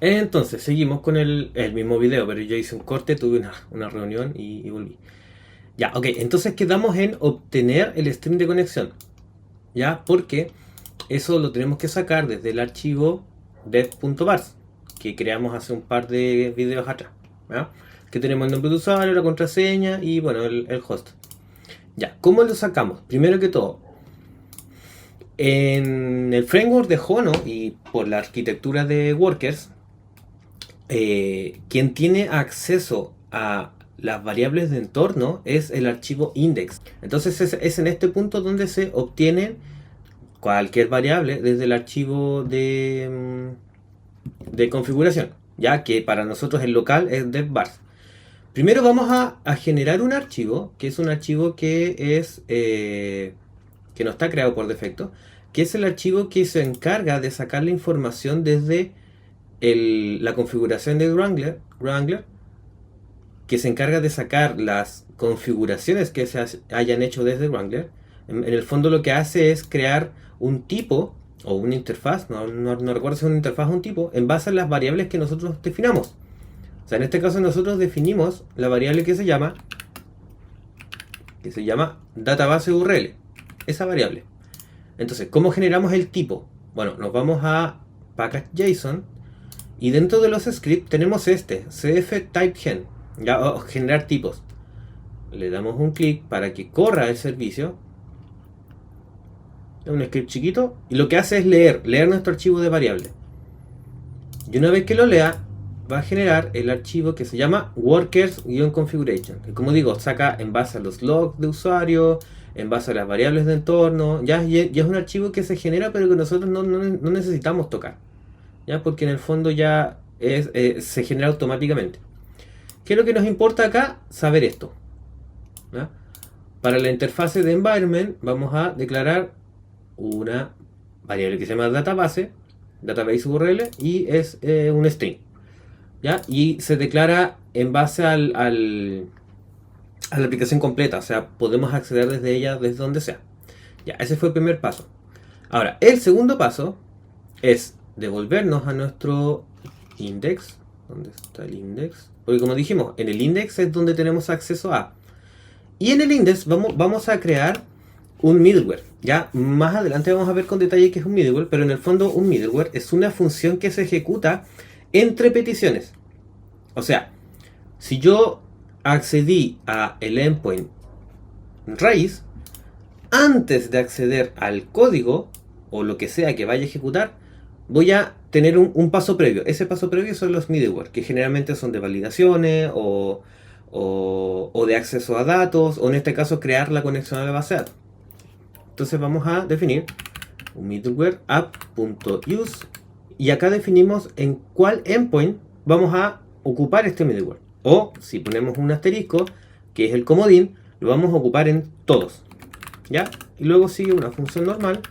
Entonces, seguimos con el mismo video, pero yo hice un corte, tuve una reunión y volví. Ya, ok, entonces quedamos en obtener el string de conexión. ¿Ya? Porque eso lo tenemos que sacar desde el archivo dev.bars que creamos hace un par de videos atrás. ¿Ya? Que tenemos el nombre de usuario, la contraseña y bueno, el host. Ya, ¿cómo lo sacamos? Primero que todo, en el framework de Hono y por la arquitectura de Workers, quien tiene acceso a las variables de entorno es el archivo index. Entonces es en este punto donde se obtiene cualquier variable desde el archivo de configuración, ya que para nosotros el local es devvars. Primero vamos a generar un archivo, que es un archivo que no está creado por defecto, que es el archivo que se encarga de sacar la información desde la configuración de Wrangler, que se encarga de sacar las configuraciones que se hayan hecho desde Wrangler. En el fondo lo que hace es crear un tipo o una interfaz, no recuerdo si es una interfaz o un tipo, en base a las variables que nosotros definamos. O sea, en este caso nosotros definimos la variable que se llama database URL, esa variable. Entonces, ¿cómo generamos el tipo? Bueno, nos vamos a package.json y dentro de los scripts tenemos cf-type-gen, ya, generar tipos. Le damos un clic para que corra el servicio. Es un script chiquito y lo que hace es leer nuestro archivo de variable. Y una vez que lo lea, va a generar el archivo que se llama workers-configuration. Que como digo, saca en base a los logs de usuario, en base a las variables de entorno. Ya es un archivo que se genera, pero que nosotros no necesitamos tocar. ¿Ya? Porque en el fondo ya se genera automáticamente. ¿Qué es lo que nos importa acá? Saber esto. ¿Ya? Para la interfase de environment vamos a declarar una variable que se llama database URL y es un string. ¿Ya? Y se declara en base a la aplicación completa, o sea, podemos acceder desde ella desde donde sea. Ya, ese fue el primer paso. Ahora, el segundo paso es devolvernos a nuestro index. ¿Dónde está el index? Porque como dijimos, en el index es donde tenemos acceso a. Y en el index vamos a crear un middleware. Ya más adelante vamos a ver con detalle qué es un middleware, pero en el fondo un middleware es una función que se ejecuta entre peticiones. O sea, si yo accedí a el endpoint raíz, antes de acceder al código o lo que sea que vaya a ejecutar, voy a tener un paso previo. Ese paso previo son los middleware, que generalmente son de validaciones o de acceso a datos, o en este caso crear la conexión a la base de datos. Entonces vamos a definir un middleware app.use y acá definimos en cuál endpoint vamos a ocupar este middleware. O si ponemos un asterisco, que es el comodín, lo vamos a ocupar en todos. ¿Ya? Y luego sigue una función normal.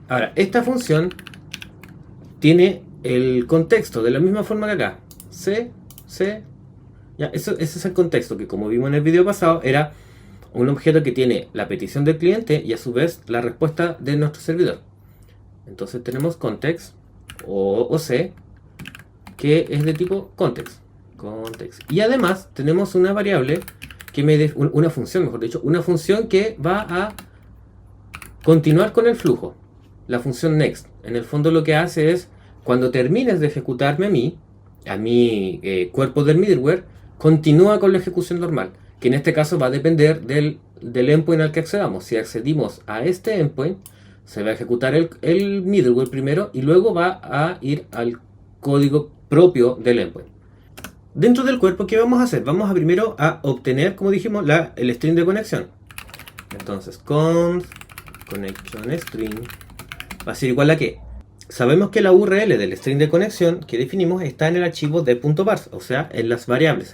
Ahora, esta función tiene el contexto de la misma forma que acá. Ya, ese es el contexto que, como vimos en el video pasado, era un objeto que tiene la petición del cliente y a su vez la respuesta de nuestro servidor. Entonces tenemos context o C, que es de tipo context. Y además tenemos una variable que una función, mejor dicho, una función que va a continuar con el flujo. La función next. En el fondo lo que hace es, cuando termines de ejecutarme a mi cuerpo del middleware, continúa con la ejecución normal, que en este caso va a depender del endpoint al que accedamos. Si accedimos a este endpoint, se va a ejecutar el middleware primero y luego va a ir al código propio del endpoint. Dentro del cuerpo, ¿qué vamos a hacer? Vamos a primero a obtener, como dijimos, el string de conexión. Entonces, connection string va a ser igual a que sabemos que la URL del string de conexión que definimos está en el archivo de.vars, o sea, en las variables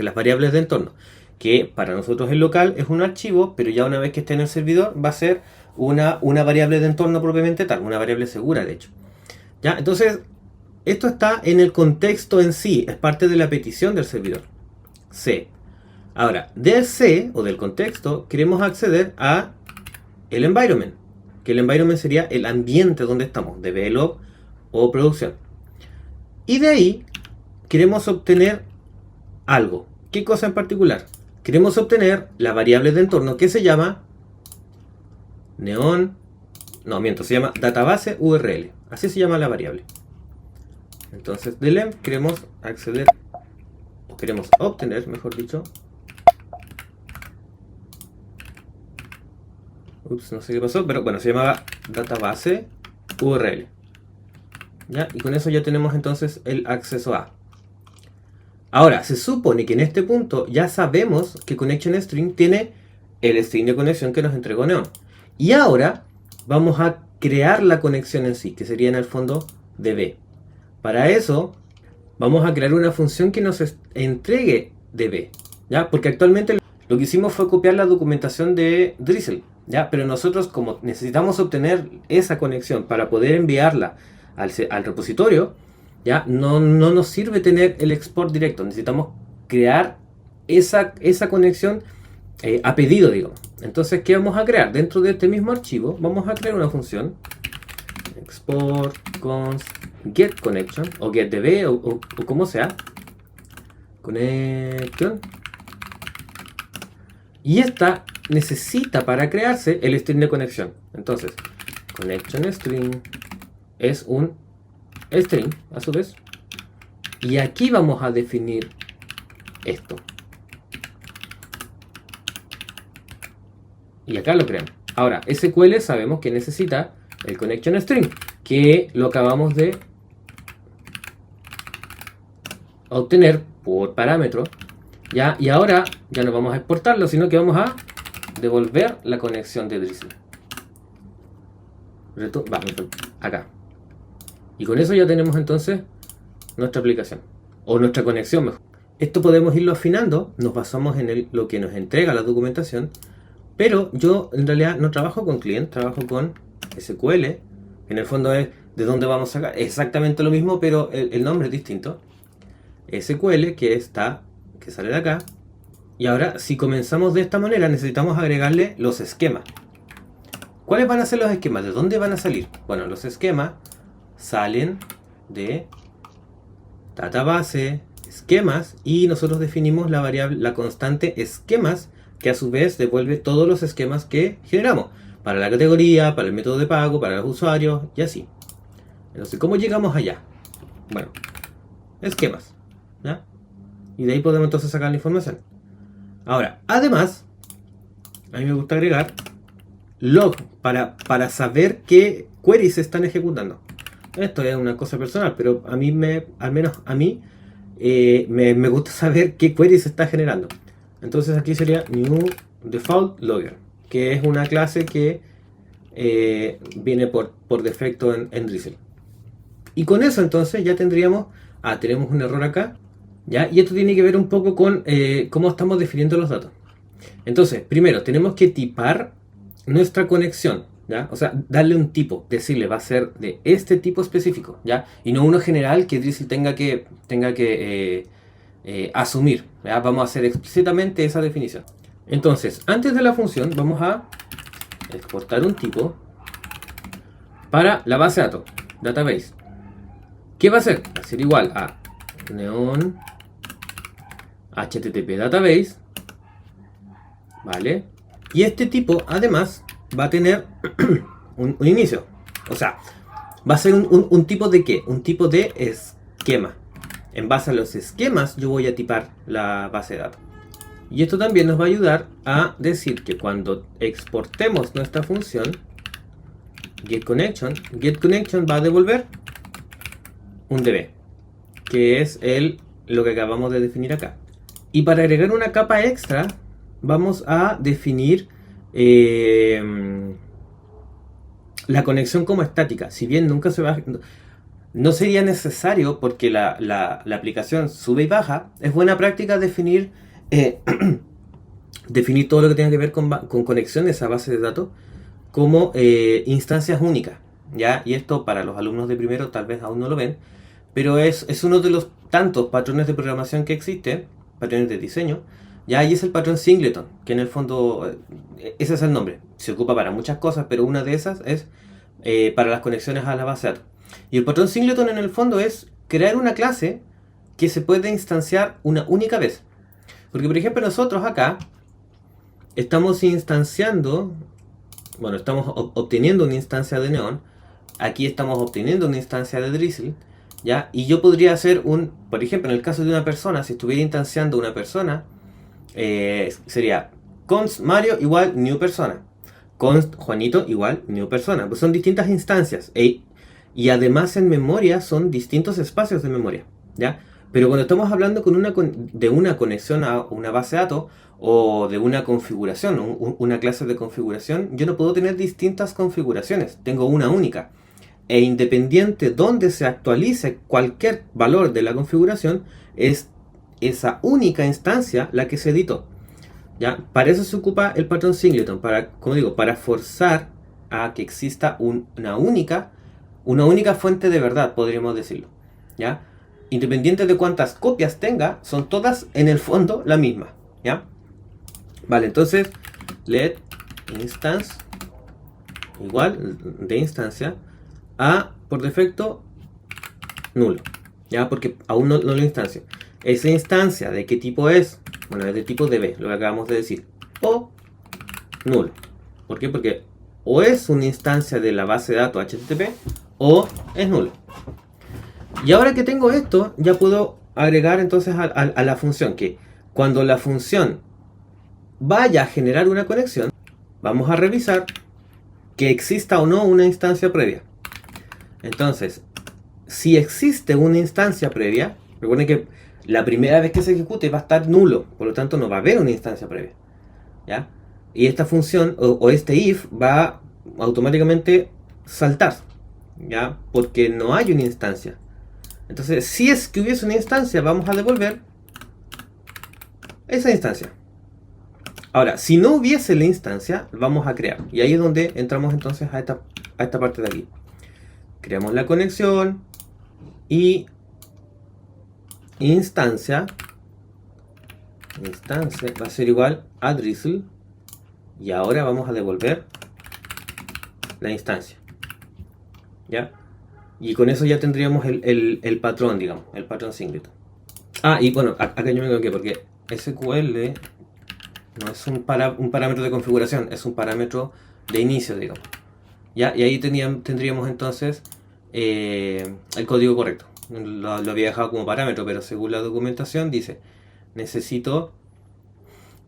de entorno, que para nosotros el local es un archivo, pero ya una vez que esté en el servidor va a ser una variable de entorno propiamente tal, una variable segura de hecho. ¿Ya? Entonces, esto está en el contexto en sí, es parte de la petición del servidor. C. Ahora, del C o del contexto queremos acceder a el environment, que el environment sería el ambiente donde estamos, develop o producción. Y de ahí queremos obtener algo. ¿Qué cosa en particular? Queremos obtener la variable de entorno que se llama neon, no miento, se llama database URL. Así se llama la variable. Entonces de lem queremos acceder, o queremos obtener, mejor dicho. Ups, no sé qué pasó, pero bueno, se llamaba database URL. ¿Ya? Y con eso ya tenemos entonces el acceso a. Ahora, se supone que en este punto ya sabemos que Connection String tiene el string de conexión que nos entregó Neon. Y ahora vamos a crear la conexión en sí, que sería en el fondo db. Para eso vamos a crear una función que nos entregue db, ¿ya? Porque actualmente lo que hicimos fue copiar la documentación de Drizzle, ¿ya? Pero nosotros, como necesitamos obtener esa conexión para poder enviarla al repositorio, ¿ya? No nos sirve tener el export directo. Necesitamos crear esa conexión a pedido, digo. Entonces, ¿qué vamos a crear? Dentro de este mismo archivo vamos a crear una función export const get connection o get db o como sea, connection, y esta necesita para crearse el string de conexión. Entonces connection string es un string a su vez, y aquí vamos a definir esto, y acá lo creamos. Ahora SQL sabemos que necesita el connection string, que lo acabamos de obtener por parámetro, ¿ya? Y ahora ya no vamos a exportarlo, sino que vamos a devolver la conexión de Drizzle. Acá. Y con eso ya tenemos entonces nuestra aplicación, o nuestra conexión mejor. Esto podemos irlo afinando, nos basamos en lo que nos entrega la documentación, pero yo en realidad no trabajo con client, trabajo con SQL. En el fondo es de dónde vamos a sacar exactamente lo mismo, pero el nombre es distinto. SQL, que sale de acá. Y ahora, si comenzamos de esta manera, necesitamos agregarle los esquemas. ¿Cuáles van a ser los esquemas? ¿De dónde van a salir? Bueno, los esquemas salen de database, esquemas, y nosotros definimos la variable, la constante esquemas, que a su vez devuelve todos los esquemas que generamos, para la categoría, para el método de pago, para los usuarios, y así. Entonces, ¿cómo llegamos allá? Bueno, esquemas, ¿ya? Y de ahí podemos entonces sacar la información. Ahora, además, a mí me gusta agregar log para saber qué queries se están ejecutando. Esto es una cosa personal, pero a mí al menos a mí me gusta saber qué query se está generando. Entonces aquí sería new default logger, que es una clase que viene por defecto en Drizzle. Y con eso entonces ya tendríamos, tenemos un error acá, ¿ya? Y esto tiene que ver un poco con cómo estamos definiendo los datos. Entonces, primero tenemos que tipar nuestra conexión, ¿ya? O sea, darle un tipo, decirle va a ser de este tipo específico, ¿ya? Y no uno general que Drizzle tenga que asumir, ¿ya? Vamos a hacer explícitamente esa definición. Entonces, antes de la función vamos a exportar un tipo para la base de datos, database. ¿Qué va a ser? Va a ser igual a neon http database, ¿vale? Y este tipo además va a tener un inicio, o sea, va a ser un tipo de ¿qué? Un tipo de esquema. En base a los esquemas yo voy a tipar la base de datos. Y esto también nos va a ayudar a decir que cuando exportemos nuestra función getConnection va a devolver un db, que es lo que acabamos de definir acá. Y para agregar una capa extra vamos a definir la conexión como estática. Si bien nunca se va, no sería necesario porque la aplicación sube y baja, es buena práctica definir definir todo lo que tenga que ver con conexiones a base de datos como instancias únicas, ¿ya? Y esto para los alumnos de primero tal vez aún no lo ven, pero es uno de los tantos patrones de programación que existen, patrones de diseño, ¿ya? Y es el patrón Singleton, que en el fondo, ese es el nombre, se ocupa para muchas cosas, pero una de esas es para las conexiones a la base de datos. Y el patrón Singleton en el fondo es crear una clase que se puede instanciar una única vez. Porque, por ejemplo, nosotros acá estamos instanciando, bueno, estamos obteniendo una instancia de Neon, aquí estamos obteniendo una instancia de Drizzle, ¿ya? Y yo podría hacer por ejemplo, en el caso de una persona, si estuviera instanciando una persona, sería const Mario igual new persona, const Juanito igual new persona. Pues son distintas instancias, y además en memoria son distintos espacios de memoria, ¿ya? Pero cuando estamos hablando de una conexión a una base de datos o de una configuración, una clase de configuración, yo no puedo tener distintas configuraciones, tengo una única. E independiente donde se actualice cualquier valor de la configuración, es esa única instancia la que se editó, ¿ya? Para eso se ocupa el patrón singleton, como digo, para forzar a que exista una única fuente de verdad, podríamos decirlo, ¿ya? Independiente de cuántas copias tenga, son todas en el fondo la misma, ¿ya? Vale, entonces let instance igual de instancia a por defecto nulo, ¿ya? Porque aún no lo instancio. Esa instancia de qué tipo es, bueno, es de tipo DB, lo que acabamos de decir, o nulo. ¿Por qué? Porque o es una instancia de la base de datos HTTP o es nulo. Y ahora que tengo esto, ya puedo agregar entonces a la función que cuando la función vaya a generar una conexión, vamos a revisar que exista o no una instancia previa. Entonces, si existe una instancia previa, recuerden que la primera vez que se ejecute va a estar nulo, por lo tanto no va a haber una instancia previa, ¿ya? Y esta función o este if va a automáticamente saltar, ¿ya? Porque no hay una instancia. Entonces, si es que hubiese una instancia, vamos a devolver esa instancia. Ahora, si no hubiese la instancia, vamos a crear. Y ahí es donde entramos entonces a esta parte de aquí. Creamos la conexión y instancia va a ser igual a Drizzle. Y ahora vamos a devolver la instancia, ¿ya? Y con eso ya tendríamos el patrón, digamos, el patrón singleton. Ah, y bueno, acá yo me equivoqué porque SQL no es un parámetro de configuración, es un parámetro de inicio, digamos. ¿Ya? Y ahí tendríamos entonces el código correcto. Lo había dejado como parámetro, pero según la documentación dice, necesito,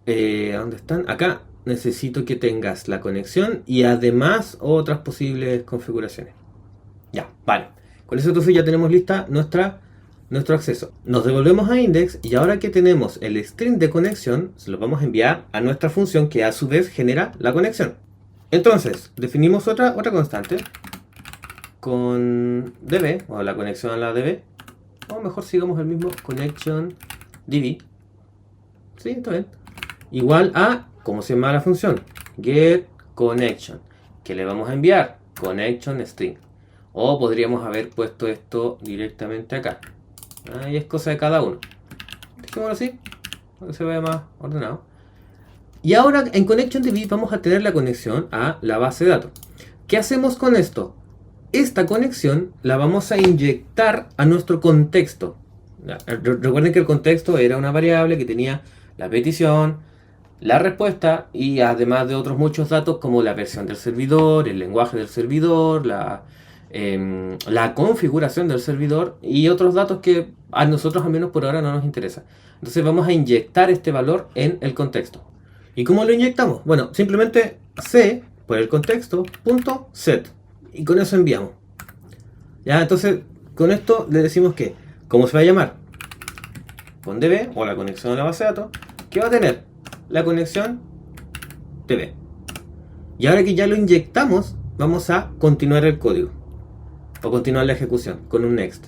¿dónde están? Acá, necesito que tengas la conexión y además otras posibles configuraciones. Ya, vale. Con eso entonces ya tenemos lista nuestro acceso. Nos devolvemos a index y ahora que tenemos el string de conexión, se lo vamos a enviar a nuestra función que a su vez genera la conexión. Entonces, definimos otra constante con db, o la conexión a la db, o mejor sigamos el mismo connection db. Sí, está bien. Igual a, ¿cómo se llama la función? Get connection, que le vamos a enviar connection string. O podríamos haber puesto esto directamente acá. Ahí es cosa de cada uno. Dejémoslo así, para que se vea más ordenado. Y ahora en ConnectionDB vamos a tener la conexión a la base de datos. ¿Qué hacemos con esto? Esta conexión la vamos a inyectar a nuestro contexto. Recuerden que el contexto era una variable que tenía la petición, la respuesta y además de otros muchos datos como la versión del servidor, el lenguaje del servidor, la configuración del servidor y otros datos que a nosotros al menos por ahora no nos interesa. Entonces vamos a inyectar este valor en el contexto. ¿Y cómo lo inyectamos? Bueno, simplemente c por el contexto punto set y con eso enviamos. Ya, entonces con esto le decimos que ¿cómo se va a llamar? Con db o la conexión a la base de datos, que va a tener la conexión db. Y ahora que ya lo inyectamos, vamos a continuar el código o continuar la ejecución con un next.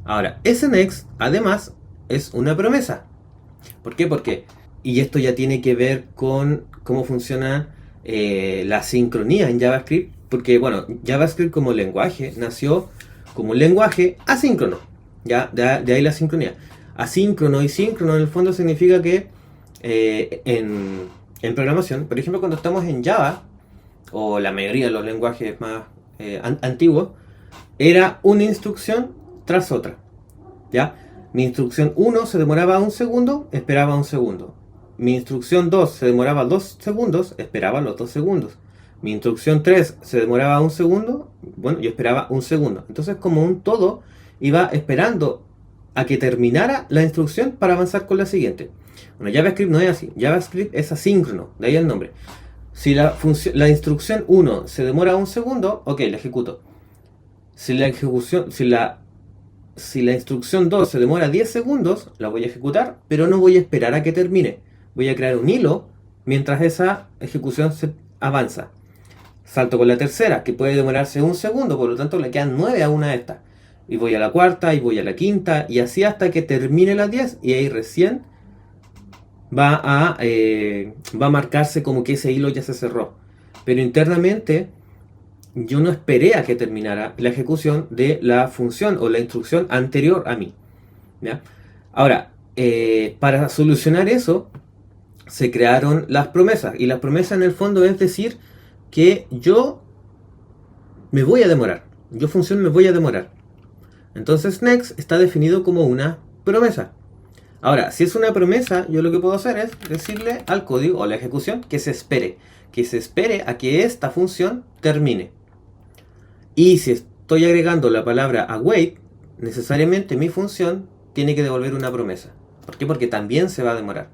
Ahora, ese next además es una promesa. ¿Por qué? Porque, y esto ya tiene que ver con cómo funciona la sincronía en JavaScript, porque bueno, JavaScript como lenguaje nació como un lenguaje asíncrono, ya de ahí la sincronía. Asíncrono y síncrono en el fondo significa que en programación, por ejemplo, cuando estamos en Java o la mayoría de los lenguajes más antiguos, era una instrucción tras otra. ¿Ya? Mi instrucción 1 se demoraba 1 segundo, esperaba 1 segundo. Mi instrucción 2 se demoraba 2 segundos, esperaba los 2 segundos. Mi instrucción 3 se demoraba 1 segundo, bueno, yo esperaba 1 segundo. Entonces, como un todo, iba esperando a que terminara la instrucción para avanzar con la siguiente. Bueno, JavaScript no es así. JavaScript es asíncrono, de ahí el nombre. Si la instrucción 1 se demora 1 segundo, ok, la ejecuto. Si la instrucción 2 se demora 10 segundos, la voy a ejecutar, pero no voy a esperar a que termine. Voy a crear un hilo mientras esa ejecución se avanza. Salto con la tercera, que puede demorarse 1 segundo, por lo tanto le quedan 9 a una de estas. Y voy a la cuarta, y voy a la quinta, y así hasta que termine las 10, y ahí recién va a marcarse como que ese hilo ya se cerró. Pero internamente yo no esperé a que terminara la ejecución de la función o la instrucción anterior a mí. ¿Ya? Ahora, para solucionar eso, se crearon las promesas. Y las promesas en el fondo es decir que yo me voy a demorar. Yo función me voy a demorar. Entonces next está definido como una promesa. Ahora, si es una promesa, yo lo que puedo hacer es decirle al código o a la ejecución que se espere. Que se espere a que esta función termine. Y si estoy agregando la palabra await, necesariamente mi función tiene que devolver una promesa. ¿Por qué? Porque también se va a demorar.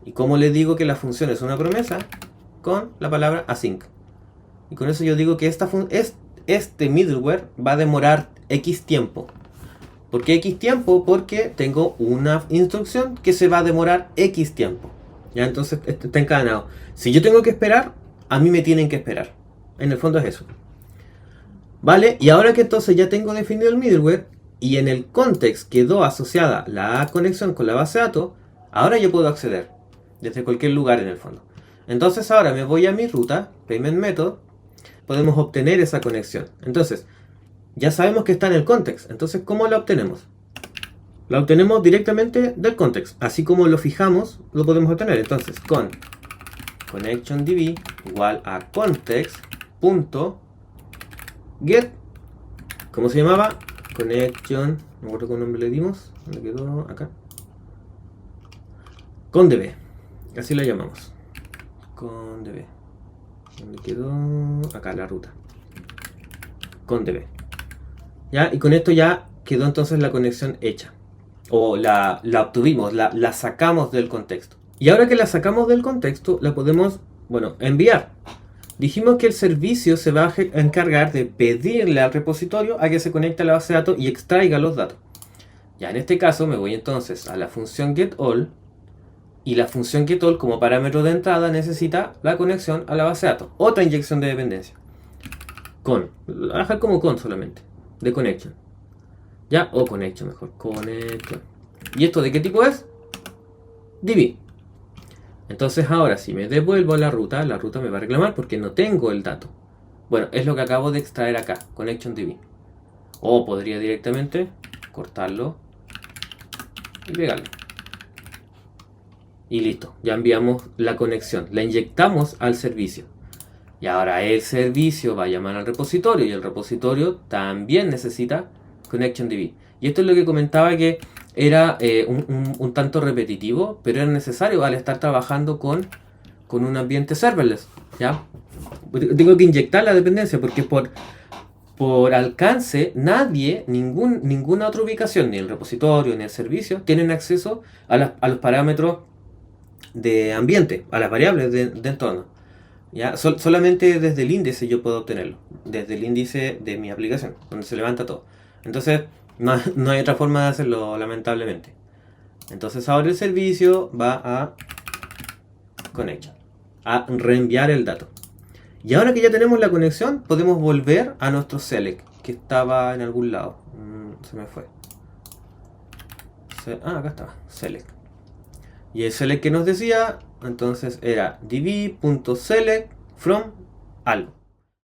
¿Y cómo le digo que la función es una promesa? Con la palabra async. Y con eso yo digo que este middleware va a demorar X tiempo. ¿Por qué X tiempo? Porque tengo una instrucción que se va a demorar X tiempo. Ya, entonces está encadenado. Si yo tengo que esperar, a mí me tienen que esperar. En el fondo es eso. ¿Vale? Y ahora que entonces ya tengo definido el middleware y en el context quedó asociada la conexión con la base de datos, ahora yo puedo acceder desde cualquier lugar en el fondo. Entonces ahora me voy a mi ruta, payment method, podemos obtener esa conexión. Entonces, ya sabemos que está en el context. Entonces, ¿cómo la obtenemos? La obtenemos directamente del context. Así como lo fijamos, lo podemos obtener. Entonces, con connectionDB igual a context.get, ¿cómo se llamaba? Connection, no me acuerdo qué nombre le dimos. ¿Dónde quedó? Acá. ConDB. Así la llamamos. ConDB. ¿Dónde quedó? Acá, la ruta. ConDB. ¿Ya? Y con esto ya quedó entonces la conexión hecha. O la obtuvimos, la sacamos del contexto. Y ahora que la sacamos del contexto, la podemos, bueno, enviar. Dijimos que el servicio se va a encargar de pedirle al repositorio a que se conecte a la base de datos y extraiga los datos. Ya en este caso me voy entonces a la función getAll. Y la función getAll como parámetro de entrada necesita la conexión a la base de datos. Otra inyección de dependencia. Con. Lo voy a dejar como con solamente. De connection. ¿Ya? O connection mejor. Connection. ¿Y esto de qué tipo es? DB. Entonces ahora si me devuelvo a la ruta me va a reclamar porque no tengo el dato. Bueno, es lo que acabo de extraer acá. Connection DB. O podría directamente cortarlo y pegarlo. Y listo, ya enviamos la conexión, la inyectamos al servicio. Y ahora el servicio va a llamar al repositorio y el repositorio también necesita ConnectionDB. Y esto es lo que comentaba que era un tanto repetitivo, pero era necesario al estar trabajando con un ambiente serverless. ¿Ya? Tengo que inyectar la dependencia porque por alcance nadie, ninguna otra ubicación, ni el repositorio ni el servicio, tienen acceso a los parámetros de ambiente, a las variables de entorno. ¿Ya? Solamente desde el índice yo puedo obtenerlo, desde el índice de mi aplicación, donde se levanta todo. Entonces no hay otra forma de hacerlo, lamentablemente. Entonces ahora el servicio va a connection, a reenviar el dato. Y ahora que ya tenemos la conexión, podemos volver a nuestro select, que estaba en algún lado. Se me fue. Acá estaba, select. Y el select que nos decía, entonces era db.select from algo.